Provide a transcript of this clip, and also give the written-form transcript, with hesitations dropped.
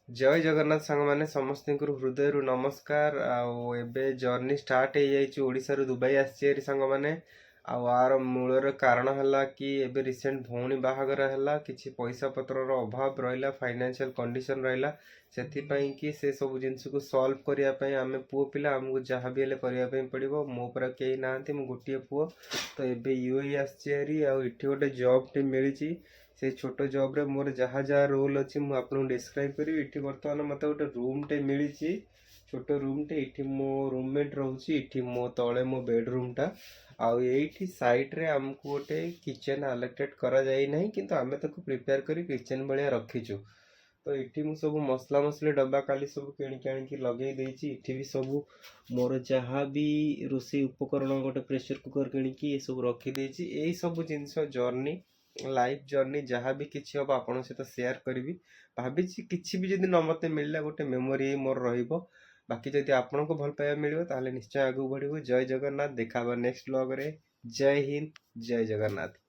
जय जगन्नाथ सांग मैंने समस्त हृदय नमस्कार आबे जर्नी स्टार्ट हो जाइए ओडिशा रु दुबई आसी सांग मैंने आर मूलर कारण है कि एबे रिसेंट भौणी बाहागर है किसी पैसा पतर अभाव रहा फाइनेंशियल कंडीशन रहा से कि से सब जिनस को सॉल्व करने आम पुओ पिला आमको जहाँ भी करने पड़ो मो पर कहीं ना मु गोटे पुओ तो ये यूए आसरी आठी गोटे जॉब टे मिली से छोट जॉब रे मोर जहाँ जहाँ रोल अच्छी मुझे आपको डिस्क्राइब करी ये बर्तमान मत गोटे रूम टे मिली छोट रूम टे ये मो रूममेट रोचे ये मो तले मो बेडरूम टा आईटी साइड रे आमको गोटे किचन आलोकेट करा जाए ना किंतु आम ताको प्रिपेयर कर किचन भाया रखीचु तो ये मुझे सब मसला मसली डब्बा काली सब किणिकी आनिकी लगे देती ये भी सब मोर जहाँ भी रोषे उपकरण गोटे प्रेशर कुकर किणिकी ये सब रखीदे यही सब जिनस जर्नी लाइफ जर्नी जहाँ भी किसी हम आपन सहित शेयर करी भावी किसी भी जब न मत मिलला गोटे मेमोरी मोर बाकी जब आपन को भल पाइबा मिले ताले निश्चय आगू बढ़ू। जय जगन्नाथ, देखा नेक्स्ट ब्लॉग रे। जय हिंद, जय जगन्नाथ।